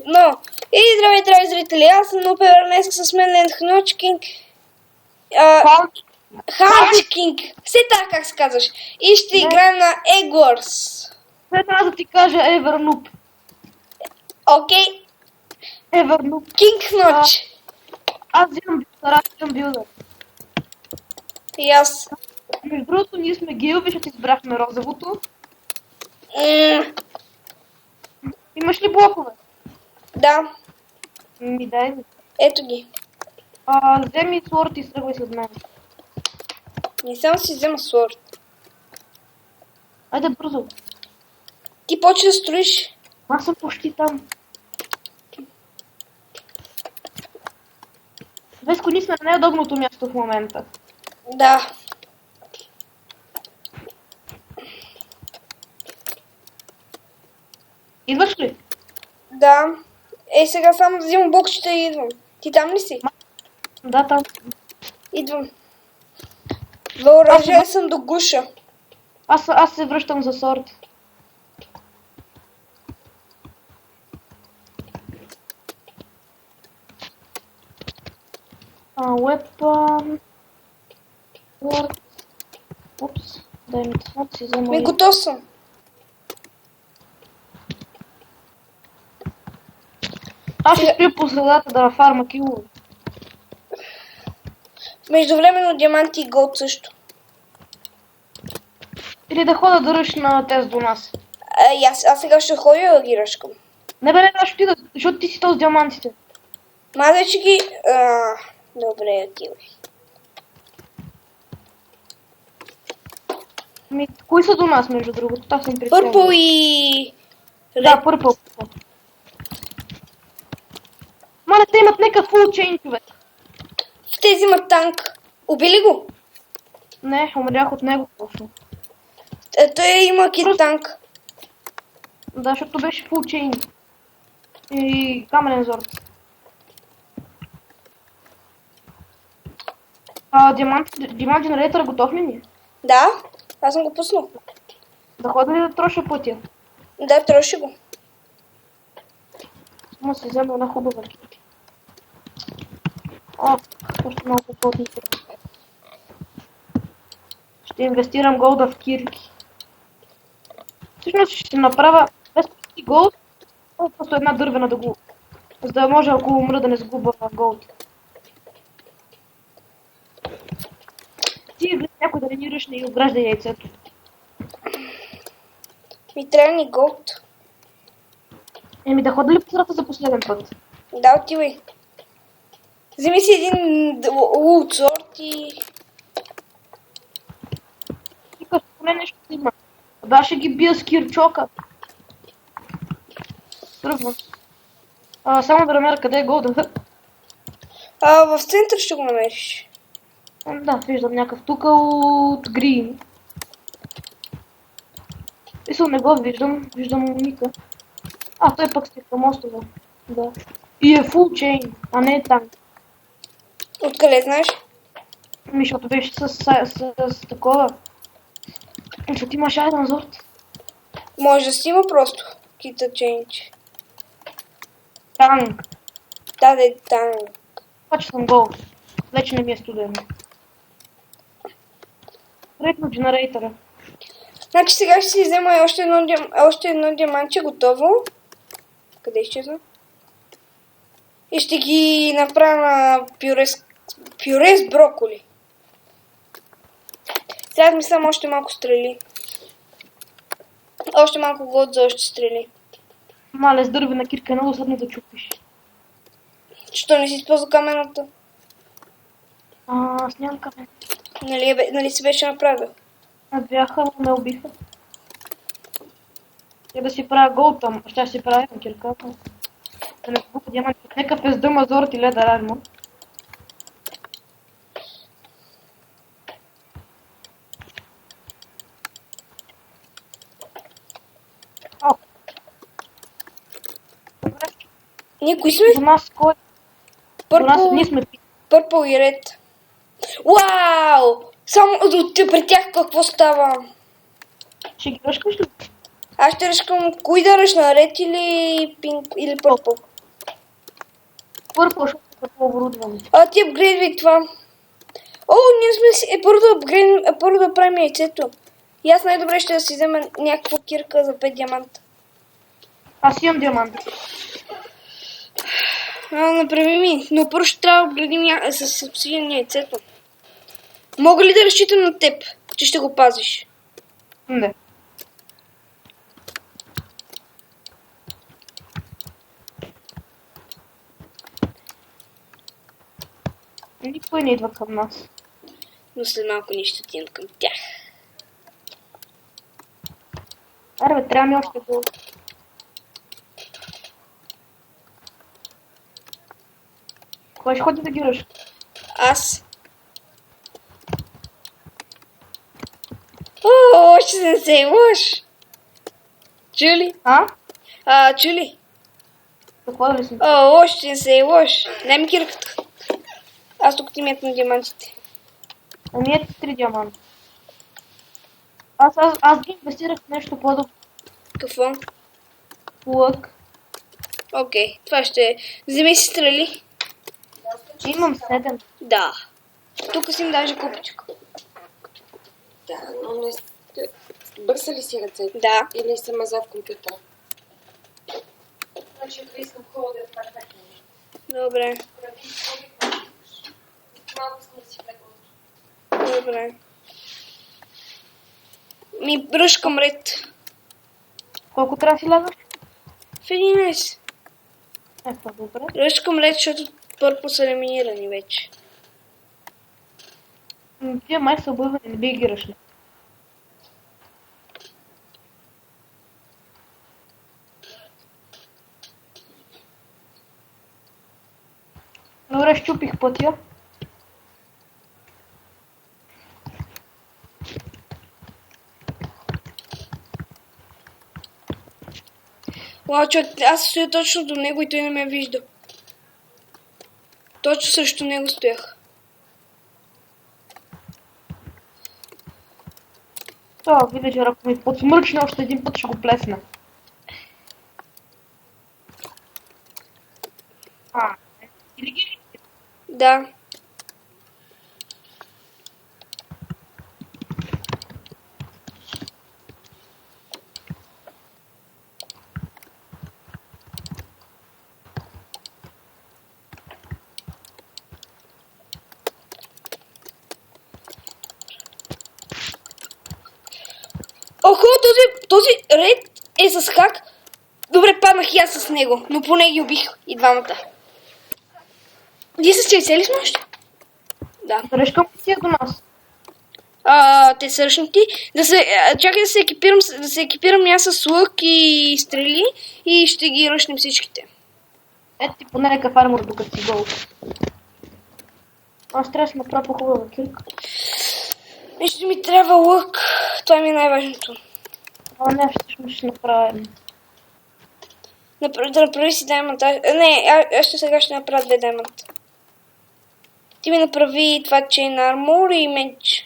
Но, и здравей, зрители, аз съм Нупер, днес с мен е Хночкинг. Ханчкинг, все така как се казваш. И ще играем на Egg Wars. След трябва да ти кажа Евернуп. Окей. Евернуп. Кинг Хноч. Аз взимам билдър. И аз. Между другото, ние сме гилби, защото избрахме розовото. Имаш ли блокове? Да. Ми дай ми. Ето ги. Вземи слорд и стръгвай след мен. Не само си взема сорт. Айде бързо. Ти почва да строиш. Аз съм почти там. Веско, ние сме на най-удобното място в момента. Да. Идваш ли? Да. Сега само взимам бокчета и идвам. Ти там ли си? Да, там. Идвам. Въоръжен съм до гуша. Аз се връщам за сорт. Weapon. Sword. Упс. Дай ми това, си взема. Готов съм. Аз ще стоя по средата да фарма килове. Междувременно диаманти и голд също. Или да хода да ръш на тест до нас. Аз сега ще ходя да ги ръшкам. Не бе, аз ще отида, защото ти си този с диамантите. Маза, че ги... Добре, отивай. Кои са до нас, между другото? Аз съм представил. Пърпъл и... Да, пърпъл. Мале, те имат нека фул чейн, човек. Те взимат танк. Убили го? Не, умрях от него точно. Той има кит танк. Да, защото беше фул чейн. И каменен зорд. Диамант генератора готов ли ни? Да, аз съм го пуснал. Да хода ли да троша пътя? Да, троши го. Само си взема една хубава кирки. Още малко плотните. Ще инвестирам голда в кирки. Всъщност ще направя без голд, просто една дървена да го... За да може, ако умра, да не сгубя голд. Ти влез някой да не ни ръшне и огражда яйцето. Ми трябва ни голд. Да хода ли по средата за последен път? Да, отивай. Вземи си един лут сорт и... Викаш, поне нещо има. Да, ще ги бия с кирчока. Тръгвам. Само да намеря къде е голда. В център ще го намериш. Да, виждам някакъв тук от грин. Мисъл, не го виждам уника. Той пък сте към острова. Да. И е фул чейн, а не е танк. Откъде знаеш? Защото беше с такова. Защото имаш айден зорт. Може да си има просто. Кита чейндж. Танк. Да, да е танк. Паче съм гол. Вече не ми е студено. Репно генерейтора. Значи сега ще си взема още едно диамантче готово. Къде изчезна? И ще ги направя пюре с броколи. Трябва да ми само още малко стрели. Още малко голд за още стрели. Мале, с дървена кирка е много съдно да чупиш. Що не си използва камената? Аз нямам камен. Нали си беше направил? Бяха, но ме убиха. Да си правя голд там, ще си правя кирка. Да не купа диамант. Нека без дъма зорт и леда армор. Ние кои сме? До нас кой? До нас ние сме Пърпъл и ред. Вау! Само при тях какво става? Ще ги ръшкаш ли? Аз ще ръшкам, кои да ръшна, ред или пинк или пърпъл? Първо, защото е по-оборудване. Ти апгрейдвай това. О, ние сме си... първо да правим яйцето. И аз най-добре ще да си взема някаква кирка за 5 диаманта. Аз имам диамант. Направи ми. Но първо ще трябва да обградим с обсидиан яйцето. Мога ли да разчитам на теб, че ще го пазиш? Не. Никой не идва към нас. Но след малко нищо отивам към тях. Аре бе, трябва ми още го. Кой ще ходи да гираш? Аз. О, ще не се лъж. Чули? Чули? Какво да ли съм? О, ще не се лъж. Дай ми кирката. Аз тук ти метна диамантите. Ами ето 3 диаманта. Аз ги инвестирах в нещо по-добро. Какво? Лък. Окей, това ще е. Вземи си стрели. Имам 7. Да. Тук си им даже купичко. Да, но не... Бърса ли си ръцете? Да. Или съм маза в компютъра? Значи, ако искам хубаво да е перфектно. Добре. Малко сме си преготвили. Добре. Ми бръшкам ред. Колко трябва да си лягаш? В 11. Ето, добре. Бръшкам ред, защото първо са елиминирани вече. Тия май са обървани, не би гираш ли? Добре, щупих пътя. Уау, човек, аз стоя точно до него и той не ме вижда. Точно срещу него стоях. Това виледжер, ако ми подсмърчне още един път, ще го плесна. Или ги? Да. Охо, този ред е с хак. Добре, паднах и аз с него, но поне ги убих и двамата. Ние с цели сме още? Да. Срещкам пътя до нас. Те са ръчнати. Чакай да се екипирам аз с лък и стрели и ще ги ръчнем всичките. Ето ти поне някакъв армор, докато си гол. Аз трябва да си направя по-хубава кирка. Нещо ми трябва лък. Това ми е най-важното. Не, всъщност ще направим. Да направи си даймонта. Не, аз сега ще направя 2 даймонта. Ти ми направи това chain armor и меч.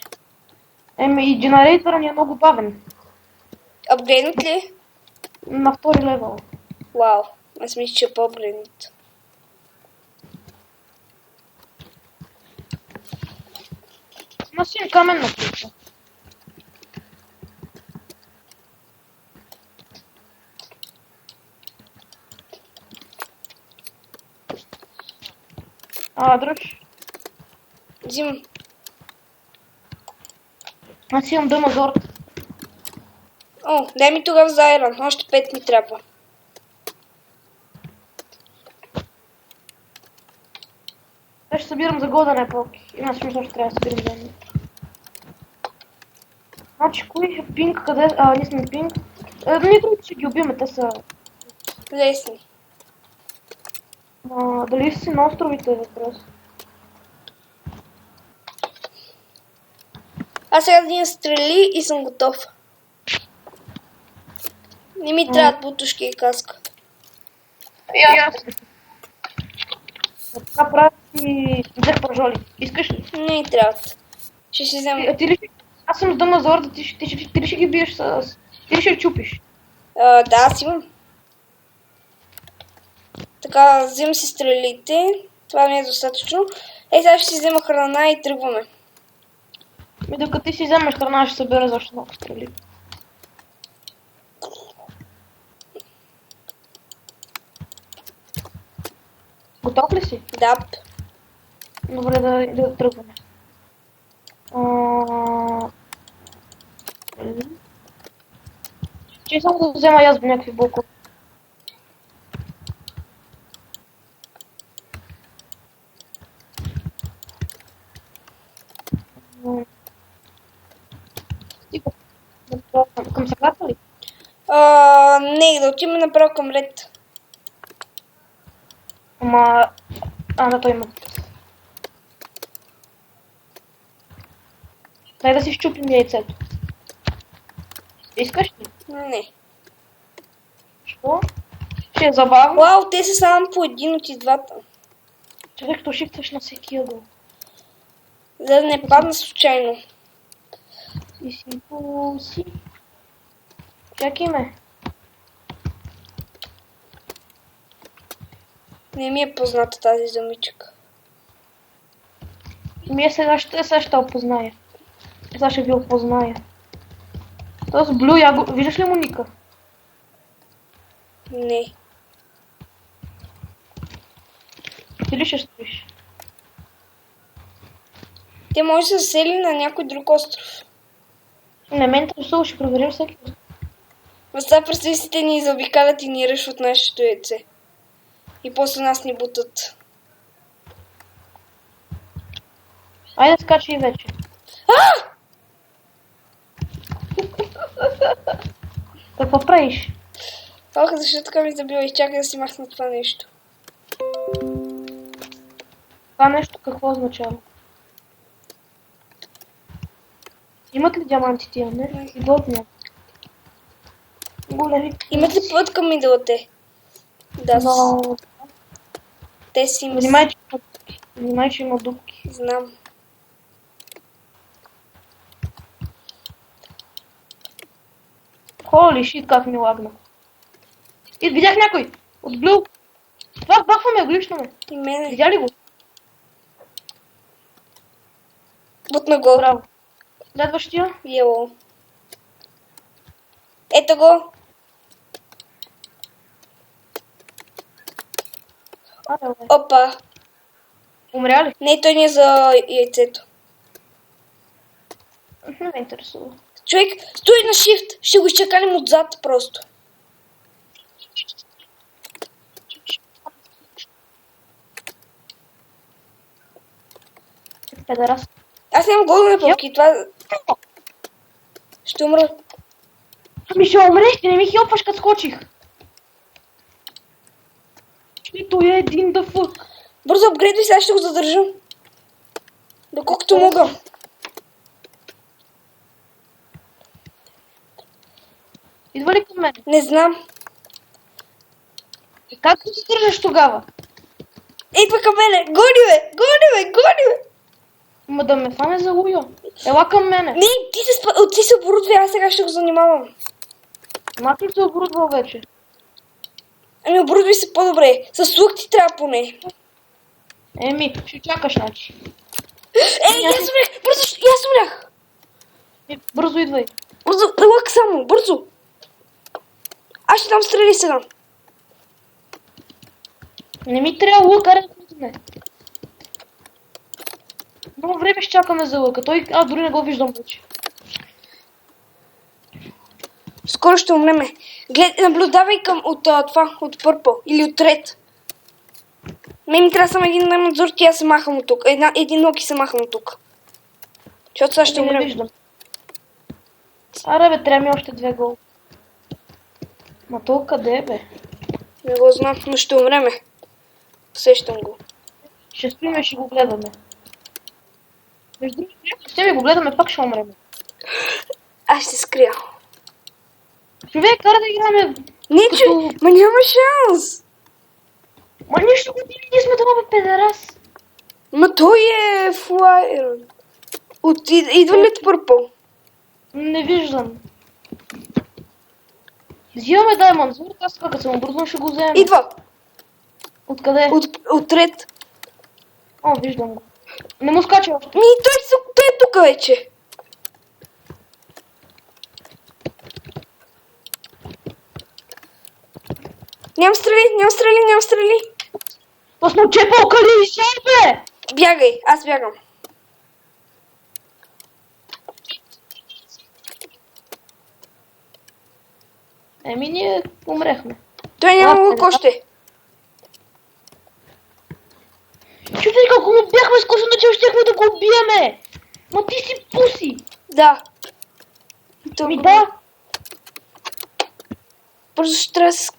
И генератора ни е много бавен. Апгрейднат ли? На 2 левел. Вау, аз мисля, че е по-апгрейднат. Носим камен на ключа. Дръж. Взимам. Аз имам дъма зорт. О, дай ми тогава за айрон. Още 5 ми трябва. Аз ще събирам за голден епоки. Има смисъл, че трябва да събирам за едни. Значи, кой е пинг? Къде? Ние сме пинг. Ние другите ще ги убиме, те са... Лесни. Дали си на островите е въпрос? Аз сега да стрели и съм готов. Не ми трябват бутушки и каска. Ясно. Така прави си... Взех пържоли. Искаш ли? Не ми трябват. Ще си взема. Аз съм с дъма за орда, ти ли ще ги биеш с... Ти ли ще чупиш? Да, аз имам. Така, взимам си стрелите. Това ми е достатъчно. Сега ще си взема храна и тръгваме. И докато ти си вземеш храна, ще събера защо много стрели. Готов ли си? Да. Добре, да тръгваме. Че само да взема и аз някакви блокове. Стига. Към сагата ли? Не, да отиваме направо към ред. Ама... да, той има. Дай да си щупим яйцето. Искаш ли? Не. Що? Ще е забавно. Вау, те са само по един от и двата. Човек, като шифтваш на всеки ъгъл. За да не падна случайно. Си. Чакай ме. Не ми е позната тази думичка. Сега ще опозная. Сега ще ви опозная. Този Блю, виждаш ли му ника? Не. Ти ли ще стоиш? Те може да се засели на някой друг остров. Не, ме интересува, ще проверим всеки. Сега представи си, те ни заобикалят и ни ръшват нашето яйце. И после нас ни бутат. Айде скачи и вече. Какво правиш? Ох, защо така ми забива? Изчакай да си махна това нещо. Това нещо какво означава? Имат ли диаманти тия? Не? Идват няма. Големи. Имат ли път към идолите? Да, Но... те си имат. Внимай, че има дупки. Знам. Холи шит, как ми лагна. И видях някой! От Блю! Това бахваме, глишно ме. И мене. Видя ли го? Бутна го. Браво. Следващия. Ело. Ето го. Добре. Опа. Умря ли? Не, той не е за яйцето. Не ме интересува. Човек, стой на shift. Ще го изчакалим отзад просто. Педерас. Аз нямам големи пълки. Това... Ще умра. Ами ще умреш, ти не ми хелпваш като скочих. И той е един да фък. Бързо апгрейдвай, сега ще го задържам. Доколкото мога. Идва ли към мен? Не знам. И как го задържаш тогава? Идва към мене. Гони ме, гони ме, гони ме. Ма да ме фане за луя. Ела към мене. Не, ти се оборудвай, аз сега ще го занимавам. Мак ли се оборудвал вече? Ами оборудвай се по-добре. С лук ти трябва поне. Еми, ще чакаш, значи. Ей, аз умрях! Бързо, аз умрях! Бързо идвай. Бързо, лък само, бързо! Аз ще дам стрели сега. Не ми трябва лък, аре да не. Много време ще чакаме за лъка. Той, дори не го виждам вече. Скоро ще умреме. Наблюдавай от това, от Purple или от Red. Ми трябва само един надзор, ти аз се махам от тук. Един лък и се махам от тук. Защото сега ще Не умрем. виждам. Аре бе, трябва ми още 2 гол. Ма то къде бе? Не го знам, но ще умреме. Усещам го. Ще спим и ще го гледаме. Между другото, ще ми го гледаме, пак ще умреме. Аз ще се скрия. Човек, кара да играме. Не, че, ма няма шанс. Ма нищо го ние сме това бе, педерас. Ма той е флайер. Идва ли от Purple? Не виждам. Взимаме Diamond Sword, аз така като съм обързан ще го вземем. Идва. Откъде? Отред. О, виждам го. Не му скача още. Той е тук вече. Нямам стрели. То сме чепал, къде изяй, бе? Бягай, аз бягам. Еми, ние умрехме. Той няма лук още. Чуйте колко му бяхме скучно, че щехме да го убиеме. Ма ти си пуси. Да. Ми да. Просто ще трябва да се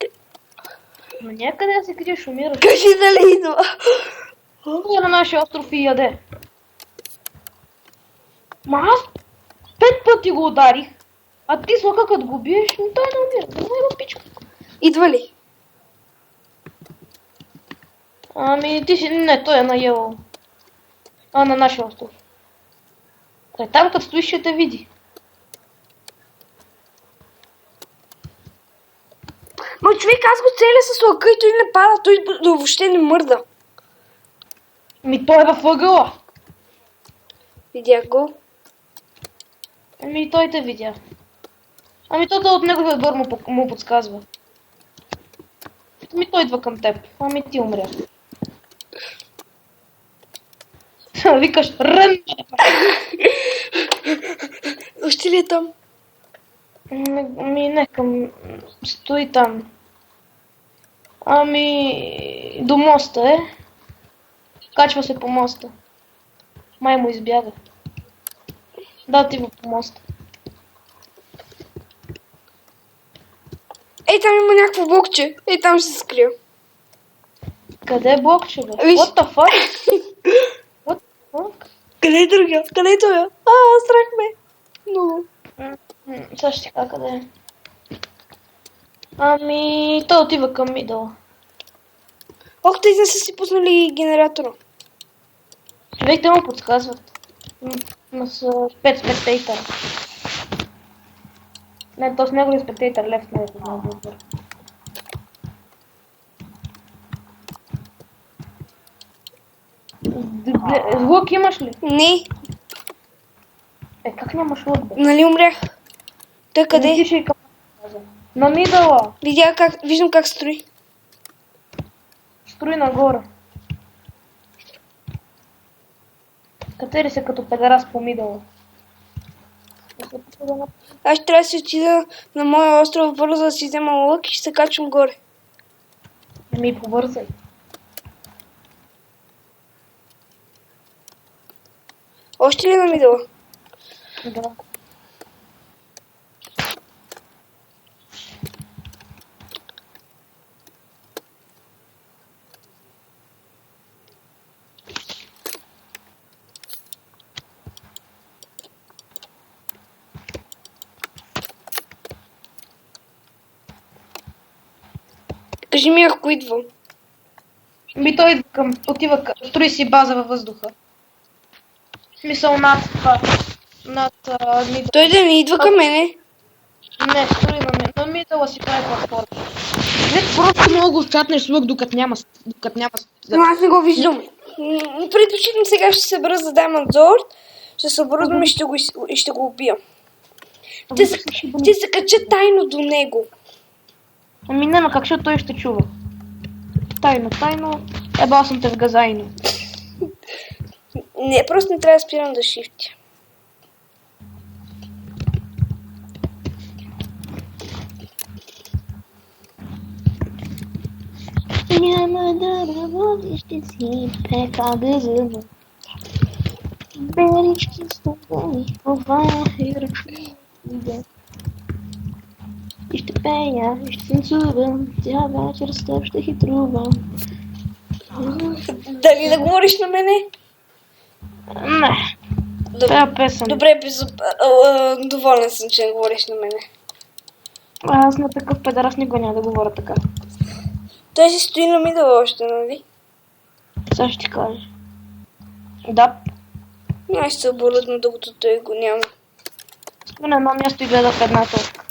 Но някъде да се криеш, умираш. кажи дали идва. Е на нашия остров и яде. Ма аз 5 пъти го ударих. А ти с лъка като го биеш, но той не умира. Не го пичка. Идва ли? Ами ти си... Не, той е на Yellow. На нашия остров. Там като стоиш ще те види. Ма човек, аз го целя с лъка и той не пада, той въобще не мърда. Ми той е във ъгъла. Видях го. Ами той те видя. Ами той от неговия отбор му подсказва. Ами той идва към теб. Ами ти умря. Викаш рън! Още ли е там? Ами не към... Стои там. Ами... До моста е. Качва се по моста. Май му избяга. Да, отива по моста. Ей, там има някакво блокче. Ей, там ще се скрия. Къде е блокче, бе? Виж. What the fuck? What the fuck? Къде е другия? Къде е той? Страх ме. Много. Сега ще ти кажа къде е. Ами... Той отива към мидъла. Ох, те не са си пуснали генератора. Човек те му подсказват. С 5 спектейтъра. Не, то с него е спектейтър, лев с него е отбор. Лък имаш ли? Не, Как нямаш лък, бе? нали умрях? Той къде Не е? ти ще и към... На мидъла. Виждам как строи. Строи нагоре. Катери се като педерас по мидъла. Аз ще трябва да си отида на моя остров бързо да си взема лък и ще се качвам горе. Ами побързай. Още ли на мидъла? Да. Кажи ми ако идвам. Ми той отива към... Строи си база във въздуха. В смисъл над това. Над мидъла. Той да не идва към мене. Не, строи на мидъла си прави платформа. Не, просто мога го чатнеш с лък, докато няма... Но аз не го виждам. Предпочитам сега ще се събера за Diamond Sword. Ще се оборудвам и ще го убия. Ще се кача тайно до него. Ами няма как, защото той ще чува. Тайно. Ебал съм те в газайно. Не, просто не трябва да спирам да шифтя. Няма да работиш, ще си пека гъзъва. Берички студени, това и ръчни. И ще пея, и ще танцувам, цяла вечер с теб ще хитрувам. Дали да говориш на мене? Не, тая песен. Добре, доволен съм, че не говориш на мене. Аз на такъв педерас никога няма да говоря така. Той си стои на мидъла още, нали? Сега ще ти кажа. Да, Аз ще се оборудвам, докато той го няма. сме на едно място и гледа в една точка.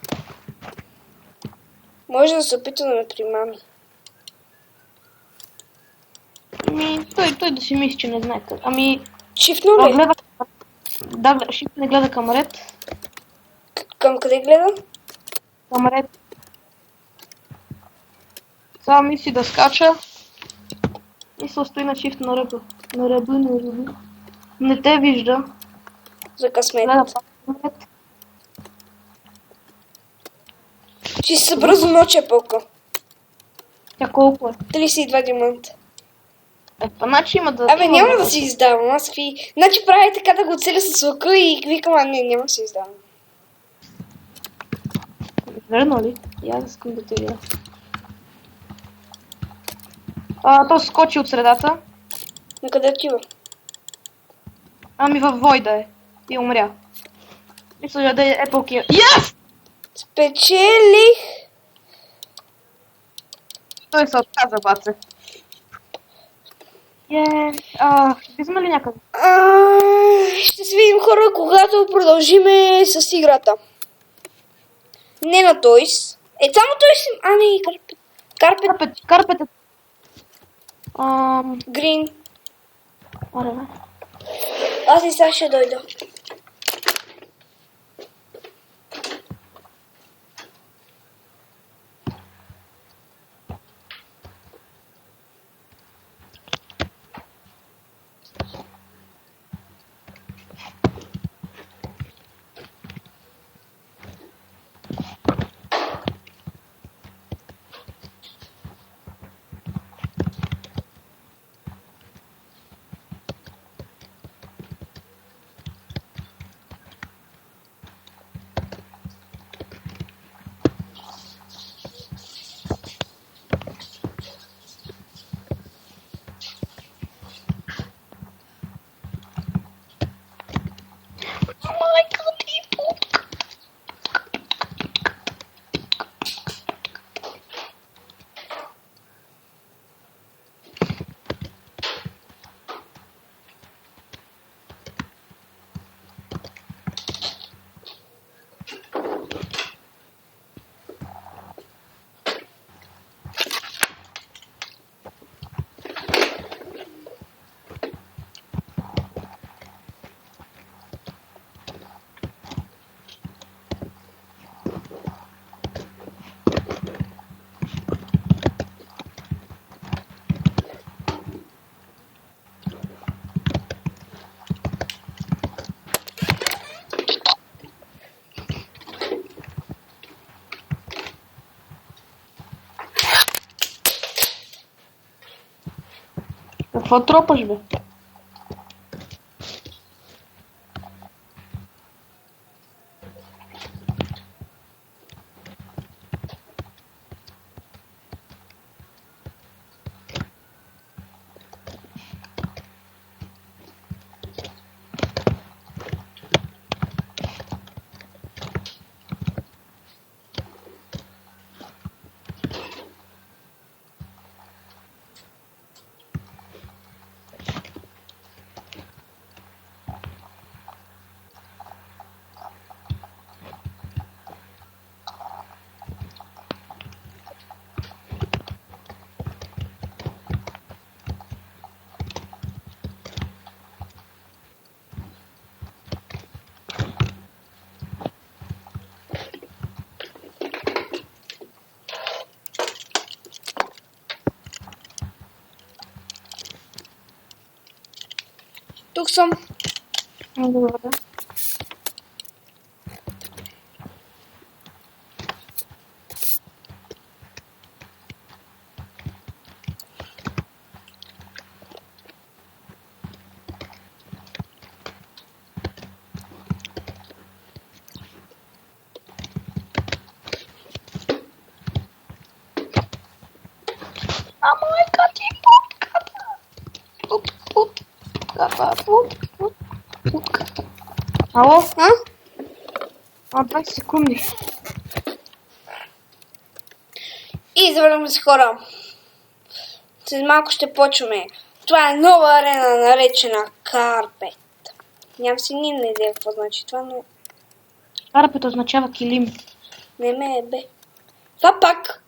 Може да се опита да ме примами. Той да си мисли, че не знае как. Ами, Шифно а, ли? гледа... Да, Шиф не гледа към ред. Към къде гледам? Към ред. Сега мисли да скача. И се стои на Shift на ръба. На ръба. Не те вижда. За късмет. Гледа пак към ред. Ще си събра за ночия пълка. Тя колко е? 32 диаманта. Па значи има да... Абе, има няма да си издавам, аз какви... Значи прави така да го целя с лъка и викам, а не, няма да си издавам. Верно ли? И аз искам да те видя. То скочи от средата. На къде отива? Ами във Войда е. И умря. Мисля да е Apple Kill. Yes! Спечелих! Той се отказа, баце. Изма ли някъде? Ще се видим хора, когато продължиме с играта. Не на Тойс. Само Тойс. Не, Карпет. Карпет е... Грин. Аре, бе. Аз и сега ще дойда. Какво тропаш, бе? Тук съм. Добре. Майка ти путката. Ало? 20 секунди. И завърваме с хора. След малко ще почваме. Това е нова арена, наречена Карпет. Нямам си ни идея какво значи това, но Карпет означава килим. не ме е бе. Това пак.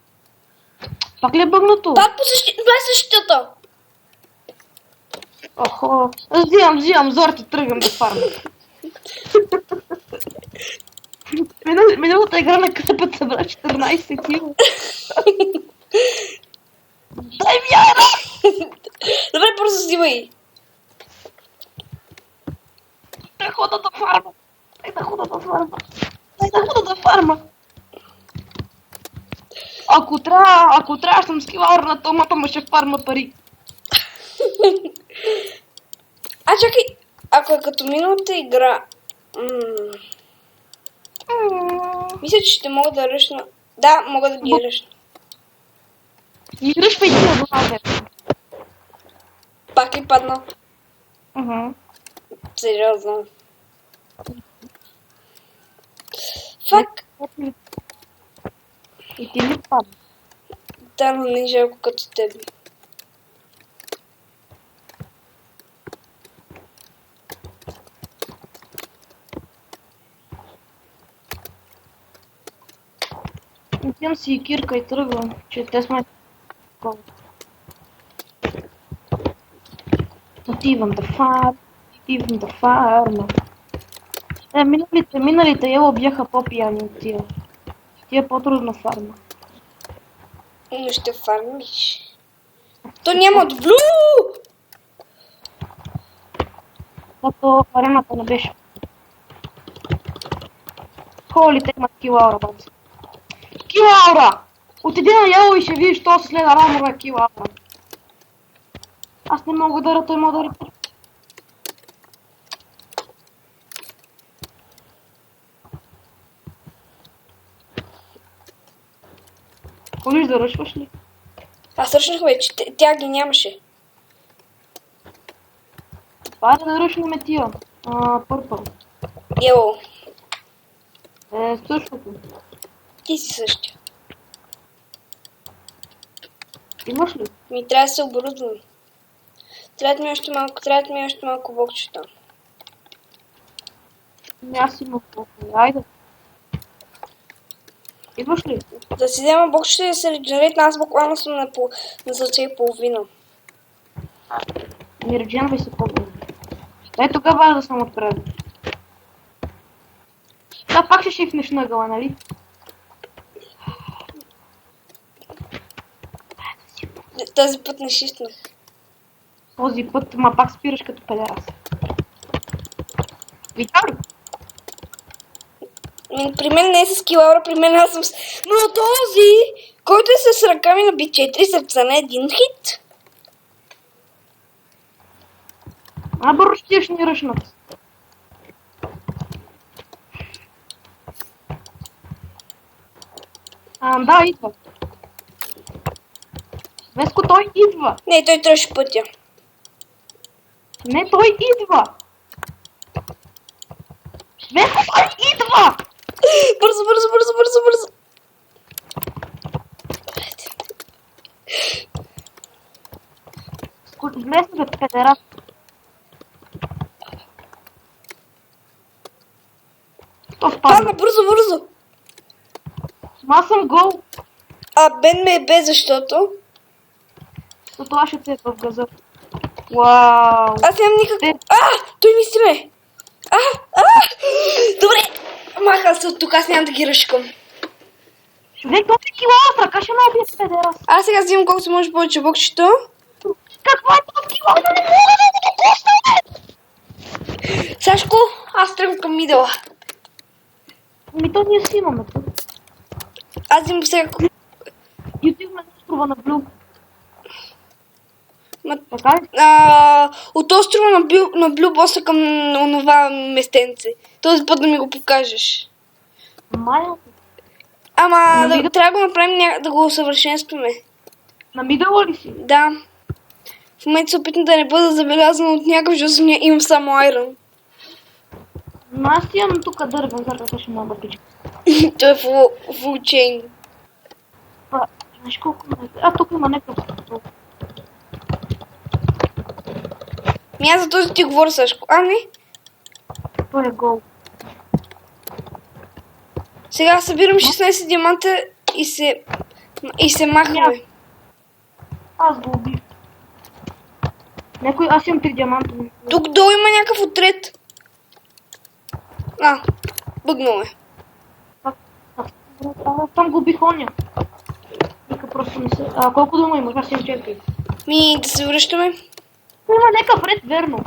Пак ли е бъгнато? Пак по същия... Това е същата. Охо. Взимам зорти, тръгвам да фармам. Миналата игра на къпът събра 14 кила. Дай ми яра! Добре, просто снимай. Дай хода да фарма. Дай да хода да фарма. Дай да хода да фарма. Ако трябва съм скилауър на томата, ма ще фарма пари. А чакай, ако е като миналата игра... Мисля, че ще мога да ръшна... Да, мога да ги ръшна. И ръшва и тия глава. Пак ли падна? Сериозно. Фак. И ти ли падна? Да, но не е жалко като тебе. Отивам си и кирка и тръгвам, че те сме... Отивам да фарма. Миналите ело бяха по-пияни от тия. Тия по-трудна фарма. Но ще фармиш. То няма от блу! Зато арената не беше. Холи, те имат килаура, бабс. Килаура! Отиди на ело и ще видиш, то се следа рамора килаура. Аз не мога да той мога да ръпа. Ходиш да ръшваш ли? Аз ръчнах вече, тя ги нямаше. Пара да ръшваме тия. Пърпъл. Ело, Същото. ти си същия. Имаш ли? Ми трябва да се оборудвам. Трябват ми още малко бокчета. Аз имам колко. Айде. Имаш ли? Да си взема бокчета и да се регенерират, аз буквално съм на сърце и половина. Ми редженвай се по-добре. Дай тогава да съм отпред. Да, пак ще шифнеш на нали? Този път не шишнах. Този път, ма пак спираш като педерас. Видя ли? При мен не е с килаура, при мен аз съм с... Но този, който е с ръками наби 4 сърца на един хит. Бързо ще ни ръшнат. Да, идва. Веско, той идва. Не, той троши пътя. Не, той идва. Веско, той идва. Бързо. Влезна бе, педерас. То впадна. Падна, бързо. Аз съм гол. Бен ме е бе, защото... Защото аз ще се в газа. Вау. Аз нямам никакво... Той наистина е. Добре. Махал се от тук, аз нямам да ги ръшкам. Човек, това е килауър, ръка ще ме убие с педерас. Аз сега взимам колкото може повече бокчета. Какво е това килауър? Да не мога да го пусна, Сашко, аз тръгвам към мидъла. то ние си имаме тук. Аз взимам сега... И отиваме на острова на Блю. Така ли? От острова на Блю боса към онова местенце. Този път да ми го покажеш. Майя. Ама трябва да го направим, да го усъвършенстваме. На мидъла ли си? Да. В момента се опитам да не бъда забелязана от някакъв, защото имам само айрон. Но аз имам тук дървен, зарата ще мога да пича. Той е в учение. Знаеш колко ме... тук има някакъв стол. Аз за този ти говоря, Сашко. Не? Той е гол. Сега събирам 16 диаманта и се махаме. Аз го убих. Някой, аз имам 3 диаманта. Тук долу има някакъв отред. Бъгнал е. Там го убих оня. Нека просто не се... колко дума имаш? Аз имам 4. Да се връщаме. Има някакъв ред, верно.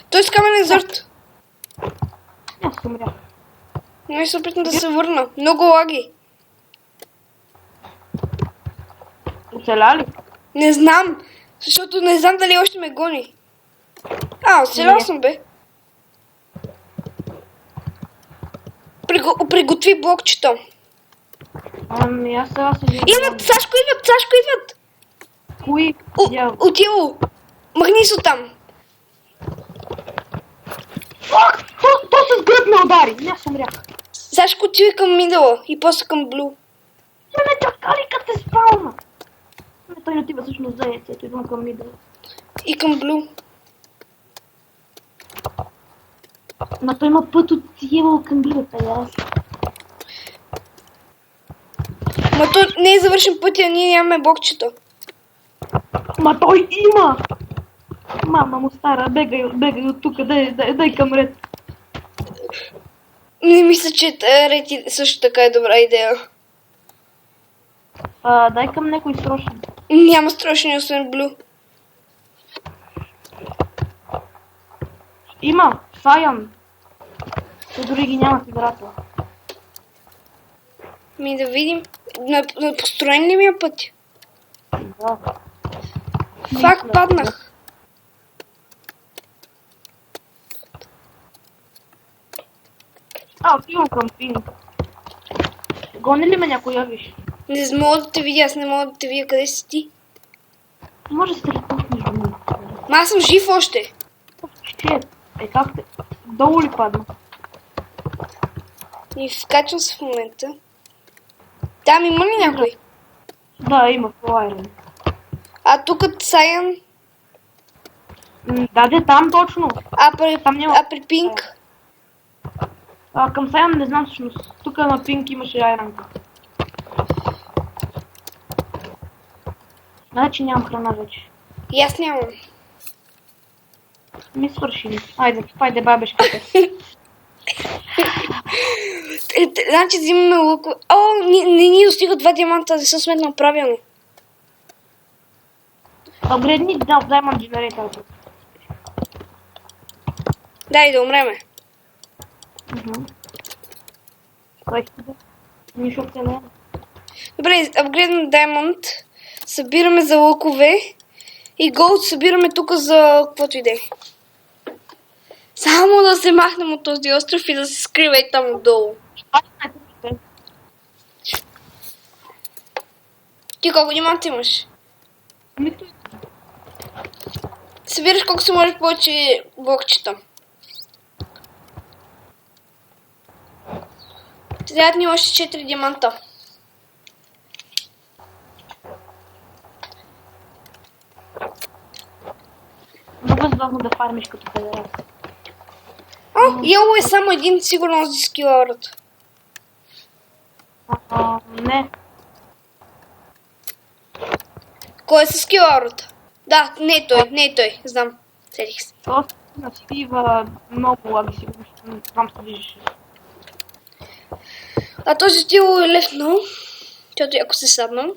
Той с каменен зърт. Аз съм умря. Но се опитам да се върна. Много лаги. Оцеля ли? Не знам. Защото не знам дали още ме гони. Оцелял Не. съм, бе. Приготви блокчето. Аз сега се виждам. Идват, Сашко, идват. Кои? Отило. Махни се оттам. Фак! То с гръб ме удари. Не, аз умрях. Сашко, отиде към мидъла и после към блу. Не чакали като те спална. Не, той не отива всъщност за яйцето. Идвам към мидъл. И към блу. Но той има път от Йево към билата, аз. Ма то не е завършен пътя, а ние нямаме блокчето. Ма той има! Мама му стара, бегай от тук, дай към ред. Не мисля, че ред също така е добра идея. Дай към някой срочно. Няма страшни, освен блу. Има! Саян! Те дори ги няма в играта. Да видим. На построен ли ми е път? Да. Фак, паднах. Отивам към пинг. Гони ли ме някой явиш? Не мога да те видя, аз не мога да те видя къде си ти. Може да се телепортнеш до мен. Ма аз съм жив още. Ще, как те? Долу ли падна? И вкачвам се в момента. Там има ли някой? Да, има флайер. А тук Саян, Даде там точно. Там няма. при пинг. Към Саян не знам всъщност. Тук на пинг имаше айранка. Значи нямам храна вече. И аз нямам. Ми свърши. Айде бабешката. Значи взимаме луко. Не ни достига 2 диаманта, да се сметна правилно. Апгрейдни Diamond Generator. Дай да умреме. Кой ще да? Нищо оцелее. Добре, апгрейдна Diamond. Събираме за лукове. И Gold събираме тук за каквото иде. Само да се махнем от този остров и да се скрива и там отдолу. Ти колко диаманта имаш? Нито. Събираш колко се може повече блокчета. Трябват ни още 4 диаманта. Много забавно да фармиш като федерация. Йело е само един, сигурно с скилаурът. Не. Кой е с скилаурът? Да, не е той, знам. Седих се. Просто на Стива много лаги сигурно. Там се движиш. А този стил е лесно, защото ако се садна.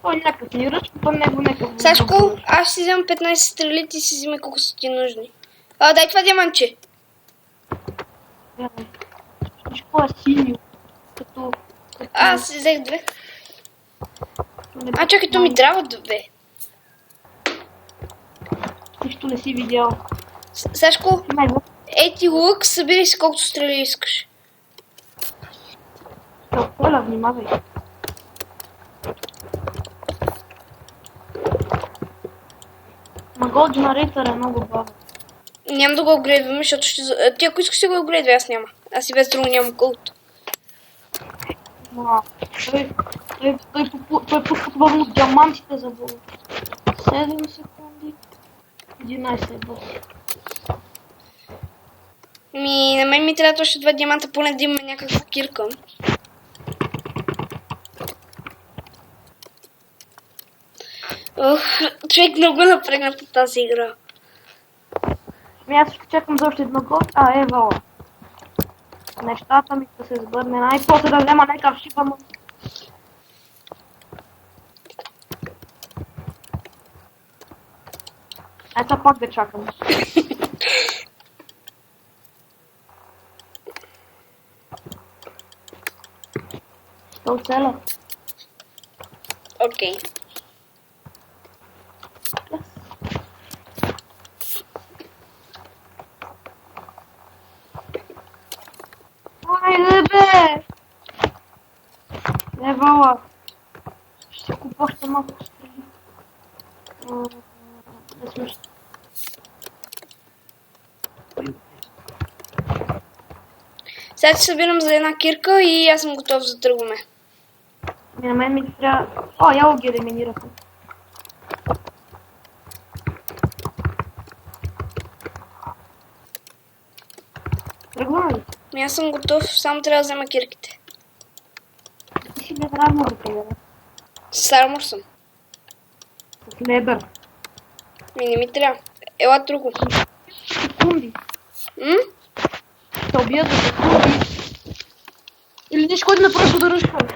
Той някакъв ни ръчка, по него някакъв... Сашко, аз си вземам 15 стрели, ти си вземе колко са ти нужни. Дай това диамантче. Нищо е синьо. Като... Аз си взех 2. Чакай, то ми трябва 2. Нищо не си видял. Сашко, ей ти лук, събирай си колкото стрели искаш. Оля, внимавай. Ма Gold Generator е много бавен. Няма да го апгрейдваме, защото ти ако искаш да го апгрейдва, аз няма. Аз и без друго нямам голд. Той пуска бавно диамантите за Бога. 7 секунди. 11 е бъс. На мен ми трябва още 2 диаманта, поне да имаме някаква кирка. Човек много напрегна по тази игра. Аз ще чакам за още едно гол. Евала. Нещата ми да се сбърне. Най-после да взема някакъв шипа. Ето пак да чакам. Ще оцеля. Окей. Айде бе! Евала. Ще се купа още малко стрели. Не смешно. Сега се събирам за една кирка и аз съм готов за тръгваме. На мен ми трябва... О, я ги елиминираха. Тръгваме ли? Аз съм готов, само трябва да взема кирките. Ти си не трябва да те бе. С армор съм. С лебър. Не ми трябва. Ела друго. Секунди. М? Ще убият за секунди. Или не ще ходим просто да ръшваме.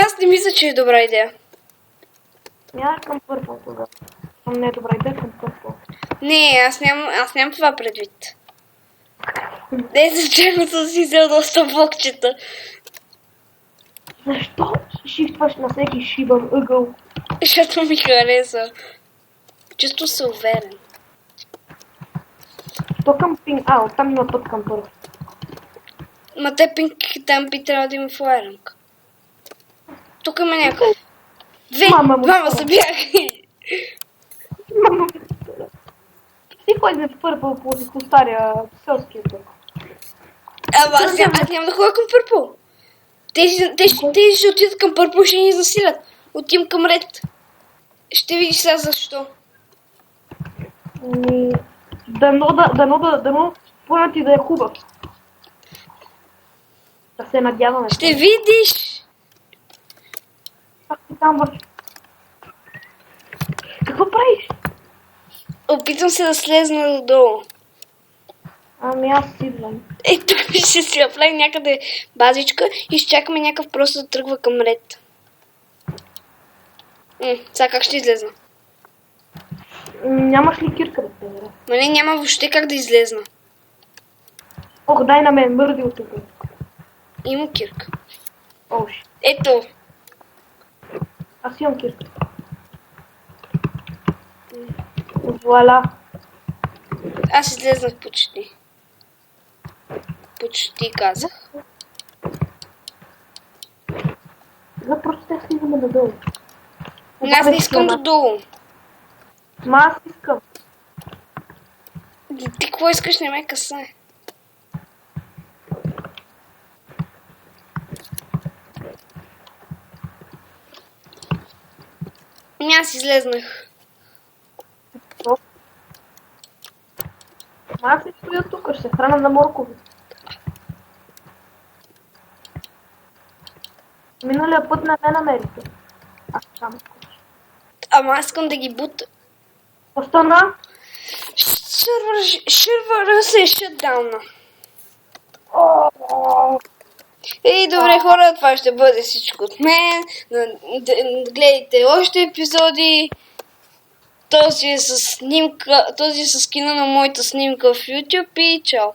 Аз не мисля, че е добра идея. Я към първо тогава. Не е добра идея към първо. Не, аз нямам това предвид. Не, случайно съм си взел доста блокчета. Защо шифтваш на всеки шибан ъгъл? Защото ми хареса. Често се уверен. То към пинг... оттам има път към първо. Ма те пинк там би трябвало да има флайранг. Тук има някакъв. Двама са бяха. Мама, ти ходим в първо по стария селския път. Ама аз няма да ходя към пърпо. Те ще отидат към пърпо, ще ни засилят. Отим към ред. Ще видиш сега защо. Дано планът ти да е хубав. Да се надяваме. Ще видиш. Пак ти там върши. Какво правиш? Опитвам се да слезна додолу. Ами аз си идвам. Тук ще си направим някъде базичка и ще чакаме някакъв просто да тръгва към ред. Сега как ще излезна? Нямаш ли кирка да те бера? Ма не, няма въобще как да излезна. Ох, дай на мен, мърди от тук. Има кирка. Ош, Ето. аз имам кирка. Вуаля. Аз излезнах почти. Почти казах. За просто те слизаме надолу. Аз не искам додолу. Ма аз искам. Ти какво искаш, не ме касае. Аз излезнах. Ма аз си стоя тук, ще се храна на моркови. Миналия път не ме намерите. Аз там скоча. Ама аз искам да ги бута. Остана? Шървъра се е шатдауна. Ей, добре хора, това ще бъде всичко от мен. Гледайте още епизоди. Този е с скина на моята снимка в YouTube и чао.